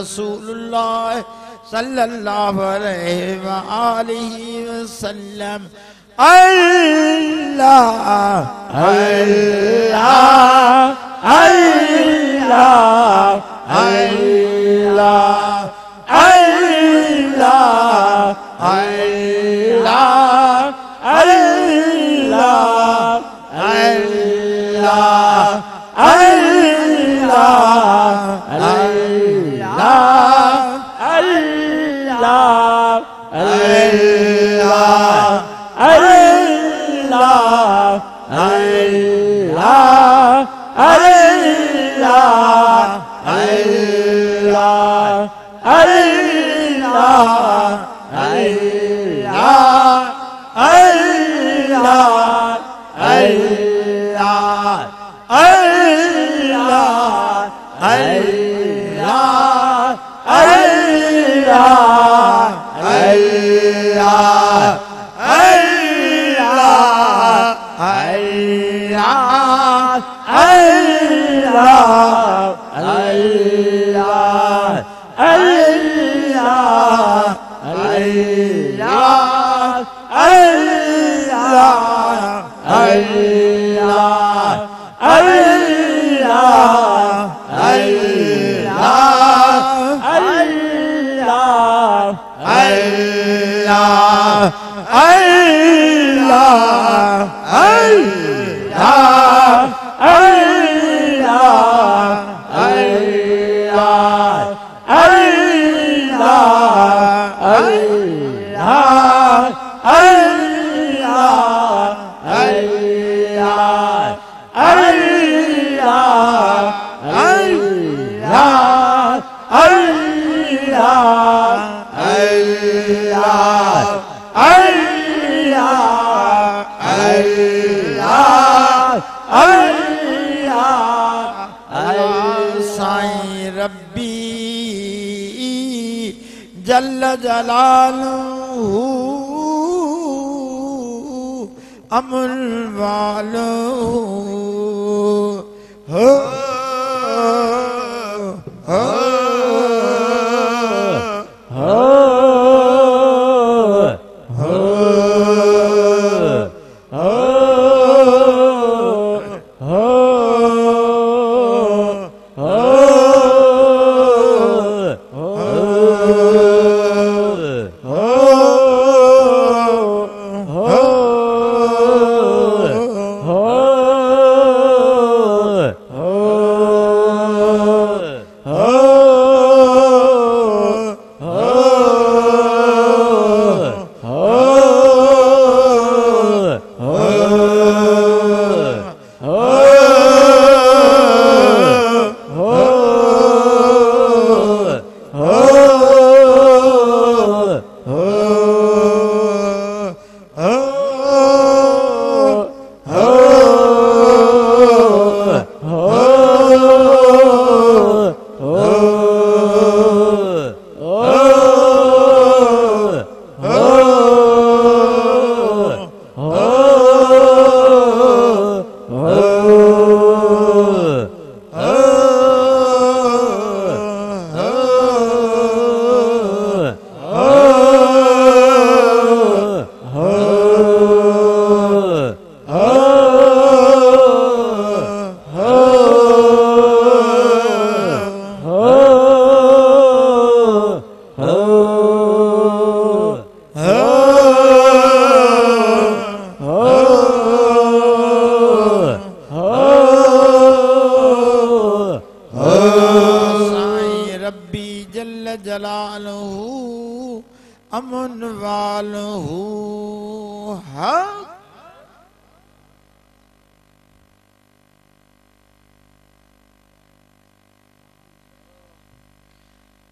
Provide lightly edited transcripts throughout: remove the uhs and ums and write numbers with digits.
रसूलुल्लाह सल्लल्लाहु अलैहि व आलिहि वसल्लम। अल्लाह अल्लाह अल्लाह अल्लाह अल्लाह अल्लाह अल्लाह अल्लाह जल्ल जलालुहु अमुल वालुहु हो हो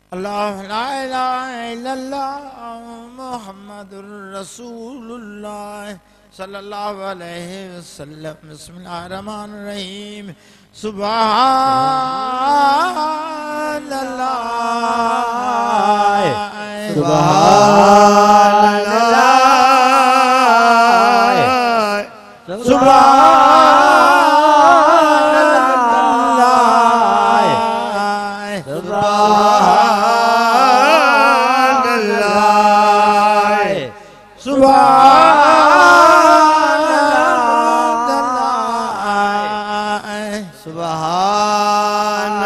अल्लाह ला इलाहा इल्लल्लाह मुहम्मदुर रसूलुल्लाह सल्लल्लाहु अलैहि वसल्लम। बिस्मिल्लाहिर रहमानिर रहीम। सुभानअल्लाह सुभानअल्लाह सुभानअल्लाह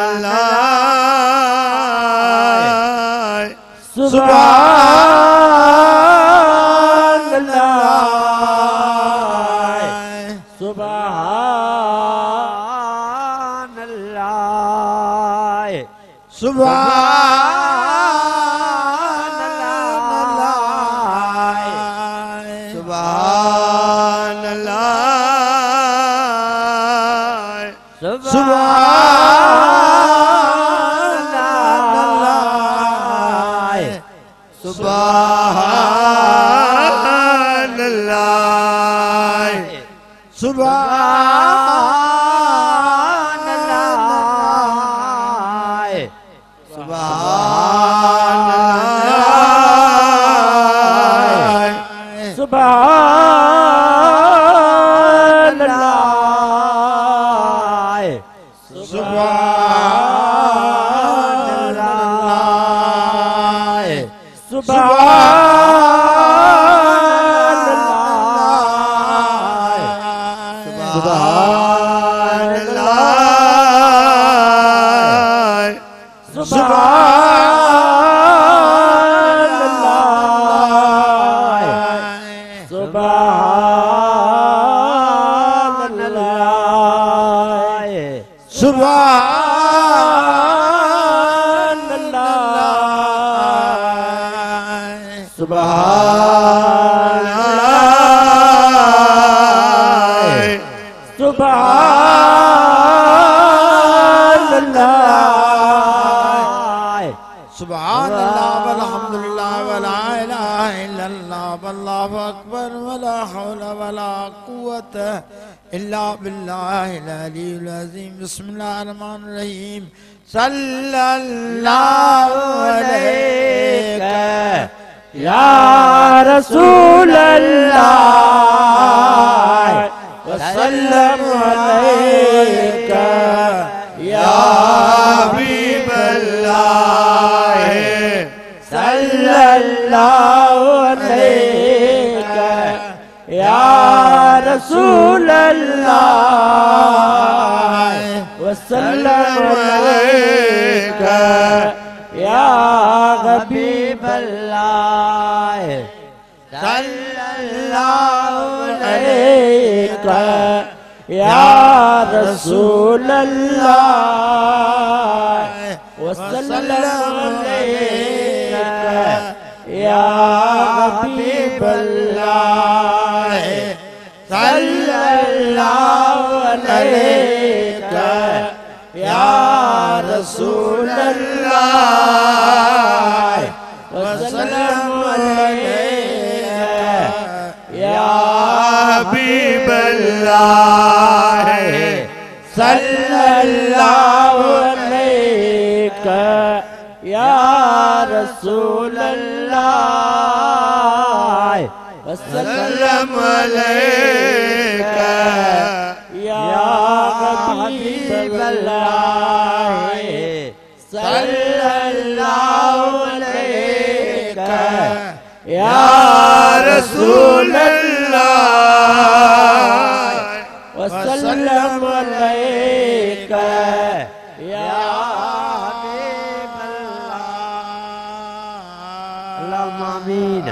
सुभानअल्लाह सुभानअल्लाह सुभानअल्लाह सुभानअल्लाह सुभानअल्लाह वल्हम्दुलिल्लाह वला इलाहा इल्लल्लाह वल्लाहु अकबर वला हौला वला कुव्वता इल्ला बिल्लाहिल अलिय्यिल अज़ीम। बिस्मिल्लाहिर रहमानिर रहीम। सल्लल्लाहु अलैका या रसूलल्लाह वसल्लम अलैका या हबीबल्लाह सल्लल्लाहु अलैका या रसूलल्लाह वसल्लम अलैका या हबीबल्लाह सल्लल्लाहु अलैका या रसूलल्लाह वसल्लम अलैका या हबीबल्लाह सल्लल्लाहु अलैका या रसूलल्लाह वसल्लम अलैका या हबीबल्लाह सल्लल्लाहु अलैका या रसूलल्लाह वसल्लम अलैका या हबीबल्लाह सल्लल्लाहु अलैका या रसूलल्लाह वसल्लम अलैका या हबीबल्लाह। अल्लाहुम्मा आमीन।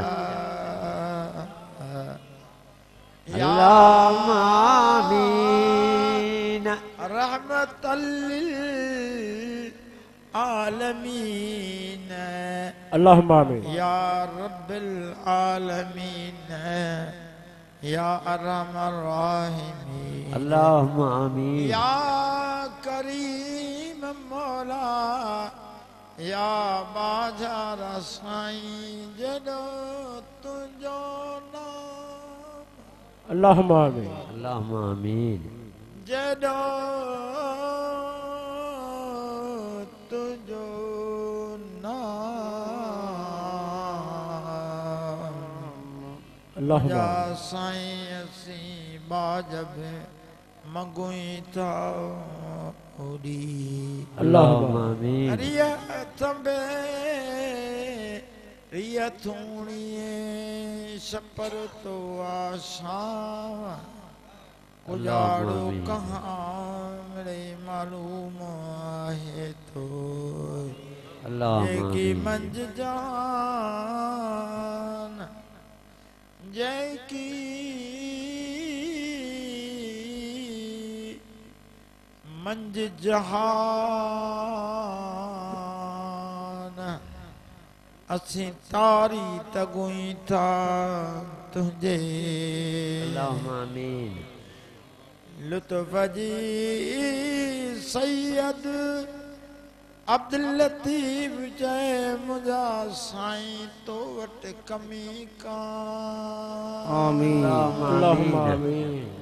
अल्लाहुम्मा आमीन। रहमतल लिल आलमीन। अल्लाहुम्मा आमीन। या रब्बिल आलमीन या अरहमर राहिमीन। अल्लाहुम्मा आमीन। या करीम मौला या बाजार साईं जडो तुझो नाम अल्लाहुम्मा आमीन अल्लाहुम्मा आमीन जडो तुझो नाम अल्लाहुम्मा या साईं असी बाजब मगुई था ओडी अल्लाहुम्मा आमीन रिया तंबे रिया थूणिए छपर तो आशा उजाड़ो कहाँ मेरे मालूम है तो अल्लाहुम्मा की आमीन मंज जान जय की मंज जहान असी तारी तगुई था तुझे अल्लाहुम्मा आमीन लुत्फ जी सैयद अब्दुल लतीफ जय मुझा साईं तो वट कमी का आमीन अल्लाहुम्मा आमीन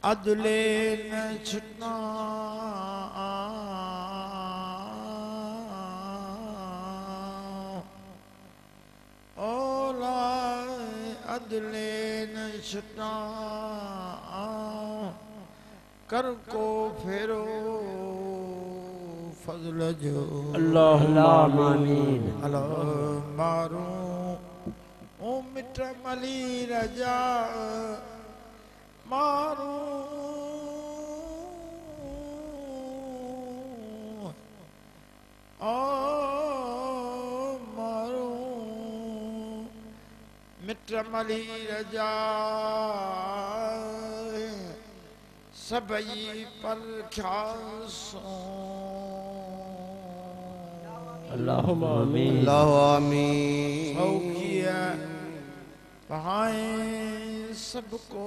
अदले न छुटना ओला अदले न छुटना कर को फेरो फजल जो अल्लाहुम्मा आमीन अलो मारू ओ मिट मली रजा मारू ओ मारू मिट मली रजा सबई पर ख्यासों अल्लाहुम्मा आमीन अल्लाहु आमीन सौखिया पाए सबको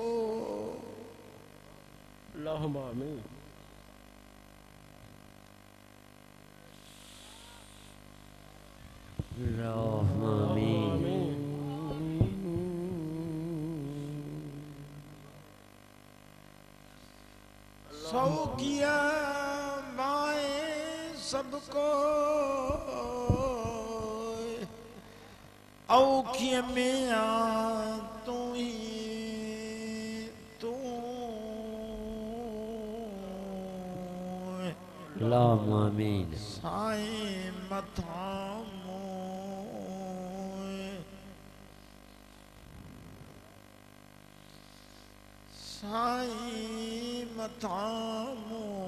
अल्लाहुम्मा आमीन अल्लाहुम्मा आमीन सौखिया पाए सबको औखिया में आ तू ही तू अल्लाहुम्मा आमीन साईं मथा मोए साईं मथा मोए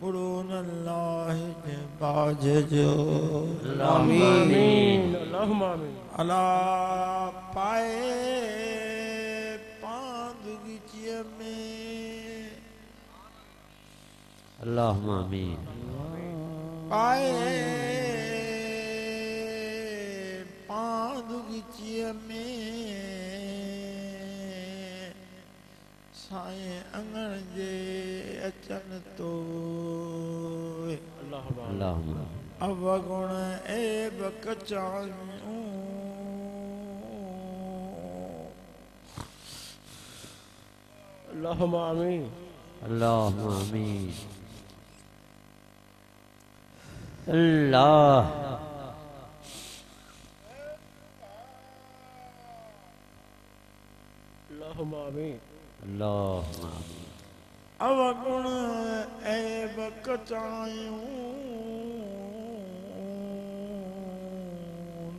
बुरो न लाहे जे बाज जो आमीन अल्लाहुम्मा आमीन अला पाए पांदुगिचिया में अल्लाहुम्मा आमीन पाए पांदुगिचिया में साईं अंगण जे अचन तो अल्लाहुम्मा अवगुण ऐब कचायूं अल्लाहुम्मा आमीन अल्लाहुम्मा आमीन अल्लाह अल्लाहुम्मा आमीन अल्लाहुम्मा आमीन अवगुण ऐब कचायूं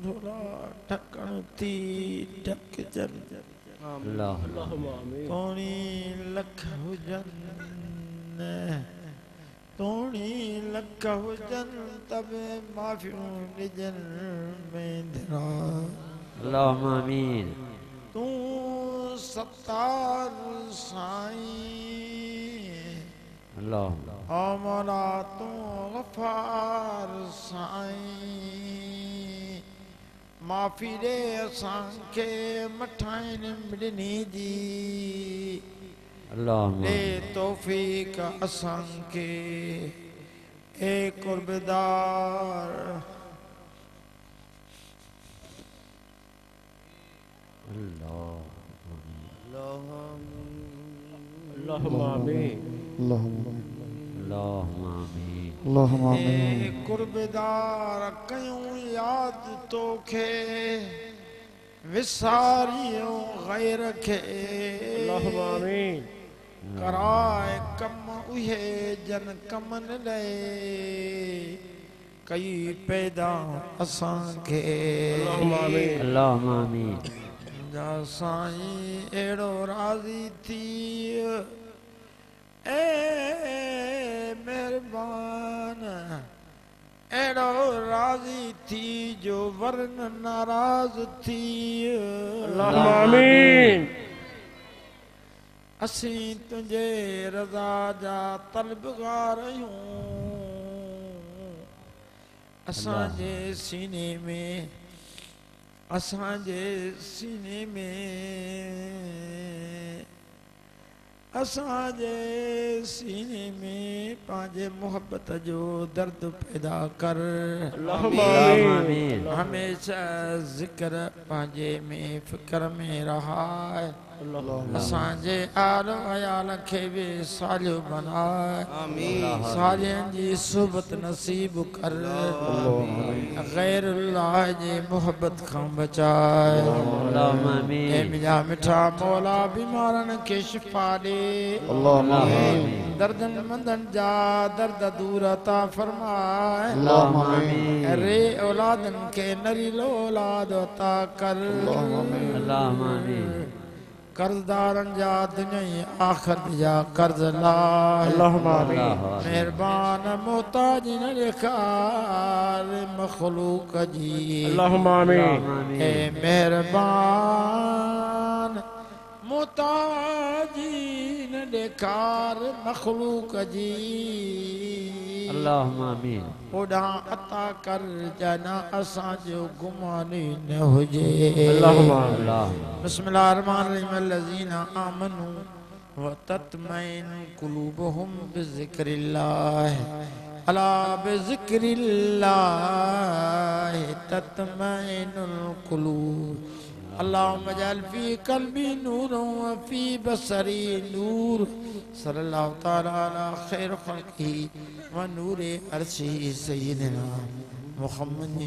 धुला ढकण थी ढक जन अल्लाहुम्मा आमीन तोणी लख हुजन तोणी लख हुजन तब माफियूं ॾिजन में धरा अल्लाहुम्मा आमीन तूं सत्तार साईं अल्लाहुम्मा ओ मौला तूं गफ़ार साईं माफ़ी ॾे असांखे मठाइनि ॾिनी जी अल्लाहुम्मा दे तौफीक असां के ए कुर्बदार अल्लाहुम्मा आमीन अल्लाहुम्मा आमीन अल्लाहुम्मा ए आमीन कुर्बदार कयूं याद तोखे विसारियों गैर के अल्लाहुम्मा आमीन कराए कम उहे जन कमन ले कई पैदा असां के अल्लाहुम्मा आमीन अल्लाहुम्मा आमीन जा साईं एड़ो राज़ी थी ए मेहरबान एड़ो राज़ी थी जो वरन नाराज थी अल्लाहुम्मा आमीन असीं तुझे रज़ा जा तलबगार आहियूं असांजे सीने में असांजे सीने में असांजे सीने में पंहिंजे मोहब्बत जो दर्द पैदा कर अल्लाहुम्मा अल्लाहुम्मा आमीन आमीन हमेशा ज़िक्र पंहिंजे में फ़िक्र में रहाए असांजे आल अयाल खे बि सालियो बनाए सालियनि जी सुहबत नसीब कर गैरुल्लाह जी मोहब्बत खां बचाए अल्लाहुम्मा ए आमीन मुंहिंजा मिठा मौला बीमारनि खे शिफ़ा ॾे अल्लाहुम्मा दर्दनि मंदनि जा दर्द दूर अता फरमाए अल्लाहुम्मा आमीन रे औलादनि खे नरीलो औलाद अता कर अल्लाहुम्मा आमीन कर्जदारनि जा दुनिया आख़िरत जा कर्ज लाए अल्लाहुम्मा आमीन मेहरबान मोहताज न ॾेखार मखलूक जी अल्लाहुम्मा आमीन ए मेहरबान मोहताजी न ॾेखार मखलूक जी अल्लाहुम्मा आमीन ओॾां अता कर जना असांजो गुमानी न हुजे अल्लाहुम्मा अल्लाहुम्मा बिस्मिल्लाह रहमान रहीम अल्लज़ीना आमनू व तत्मइनु कुलूबुहुम बिज़िक्रिल्लाह अला बिज़िक्रिल्लाह तत्मइनुल कुलूब अल्लाहुम्मा जअल फी क़ल्बी नूरन व फी बसरी नूर सल्लल्लाहु तआला अला खैर खल्क़ी व नूरे अर्शी सय्यिदना मुहम्मद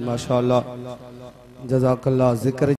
माशाअल्लाह जज़ाकल्लाह जिक्र